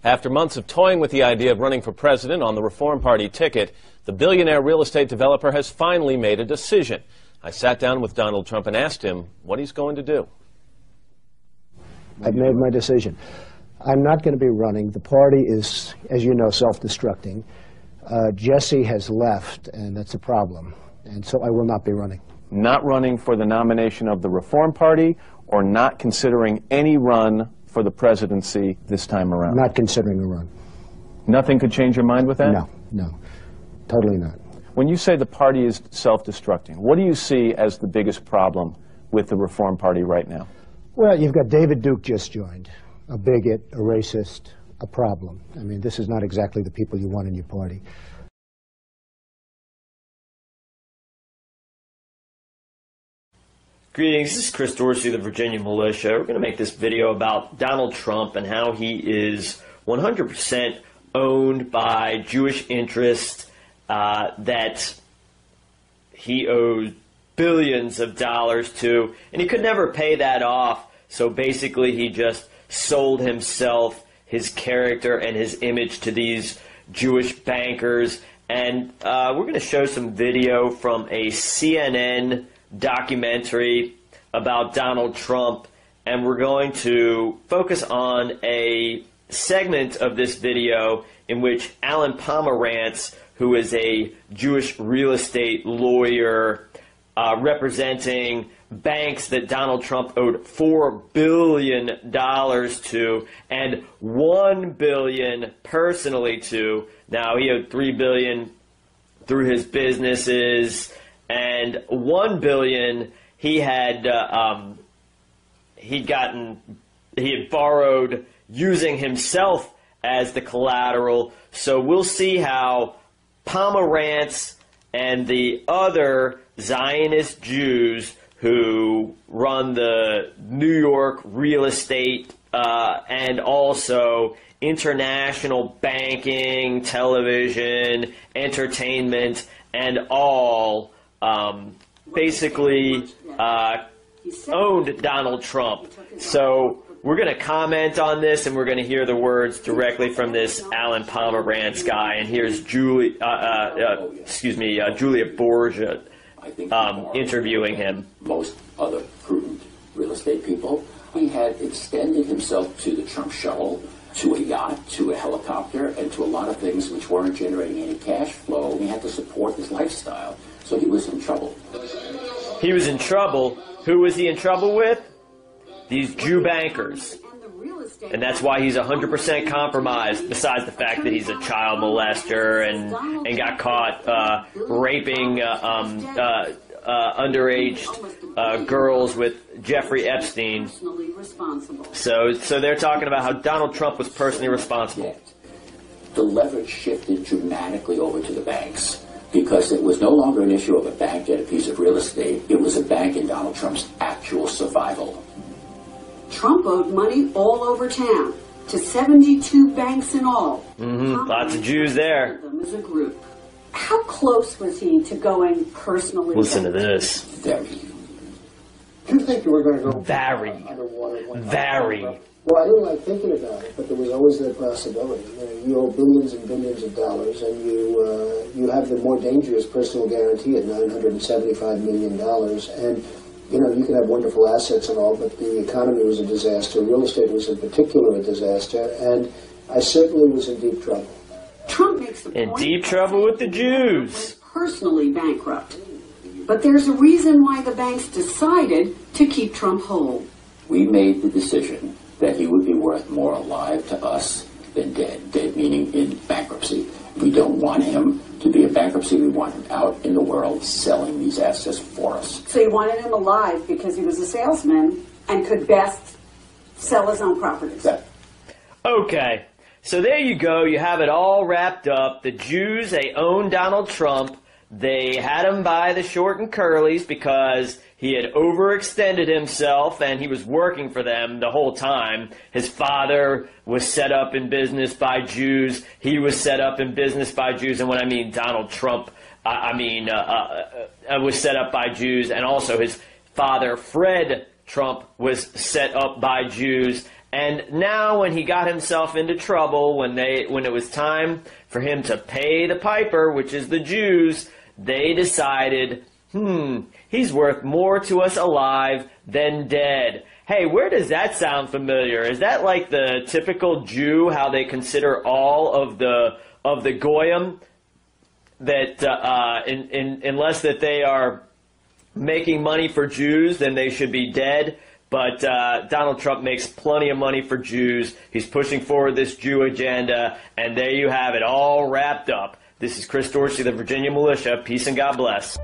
After months of toying with the idea of running for president on the Reform Party ticket, the billionaire real estate developer has finally made a decision. I sat down with Donald Trump and asked him what he's going to do. I've made my decision. I'm not going to be running. The party is, as you know, self-destructing. Jesse has left, and that's a problem. And so I will not be running. Not running for the nomination of the Reform Party, or not considering any run for the presidency this time around? Not considering a run. Nothing could change your mind with that? No, no, totally not. When you say the party is self-destructing, what do you see as the biggest problem with the Reform Party right now? Well, you've got David Duke just joined, a bigot, a racist, a problem. I mean, this is not exactly the people you want in your party. Greetings, this is Chris Dorsey, the Virginia Militia. We're going to make this video about Donald Trump and how he is 100% owned by Jewish interests, that he owes billions of dollars to, and he could never pay that off. So basically he just sold himself, his character, and his image to these Jewish bankers. And we're going to show some video from a CNN documentary about Donald Trump, and we're going to focus on a segment of this video in which Alan Pomerantz, who is a Jewish real estate lawyer representing banks that Donald Trump owed $4 billion to and $1 billion personally to. Now, he owed $3 billion through his businesses, and $1 billion he had borrowed using himself as the collateral. So we'll see how Pomerantz and the other Zionist Jews who run the New York real estate and also international banking, television, entertainment, and all basically owned Donald Trump. So we're going to comment on this, and we're going to hear the words directly from this Alan Pomerantz guy. And here's Julia Borgia interviewing him. Most other prudent real estate people, he had extended himself to the Trump shuttle, to a yacht, to a helicopter, and to a lot of things which weren't generating any cash flow. He had to support his lifestyle. So he was in trouble. He was in trouble. Who was he in trouble with? These Jew bankers. And that's why he's 100% compromised, besides the fact that he's a child molester and got caught raping underage girls with Jeffrey Epstein. So they're talking about how Donald Trump was personally responsible. The leverage shifted dramatically over to the banks, because it was no longer an issue of a bank and a piece of real estate. It was a bank in Donald Trump's actual survival. Trump owed money all over town to 72 banks in all. Lots of Jews there. As a group. How close was he to going personally? Listen to this. Very. Do you think you were going to go Very. Well, I didn't like thinking about it, but there was always that possibility. You owe billions and billions of dollars, and you have the more dangerous personal guarantee at $975 million. And you can have wonderful assets and all, but the economy was a disaster. Real estate was in particular a disaster, and I certainly was in deep trouble. Trump makes the point in deep trouble with the Jews. Personally bankrupt. But there's a reason why the banks decided to keep Trump whole. We made the decision that he would be worth more alive to us than dead. Dead meaning in bankruptcy. We don't want him to be in bankruptcy. We want him out in the world selling these assets for us. So you wanted him alive because he was a salesman and could best sell his own properties. Okay, so there you go. You have it all wrapped up. The Jews, they own Donald Trump. They had him by the short and curlies because he had overextended himself and he was working for them the whole time. His father was set up in business by Jews. He was set up in business by Jews. And when I mean Donald Trump, I mean was set up by Jews. And also his father, Fred Trump, was set up by Jews. And now when he got himself into trouble, when it was time for him to pay the piper, which is the Jews, they decided, he's worth more to us alive than dead. Hey, where does that sound familiar? Is that like the typical Jew, how they consider all of the goyim, that unless that they are making money for Jews, then they should be dead? But Donald Trump makes plenty of money for Jews. He's pushing forward this Jew agenda, and there you have it all wrapped up. This is Chris Dorsey, the Virginia Militia. Peace and God bless.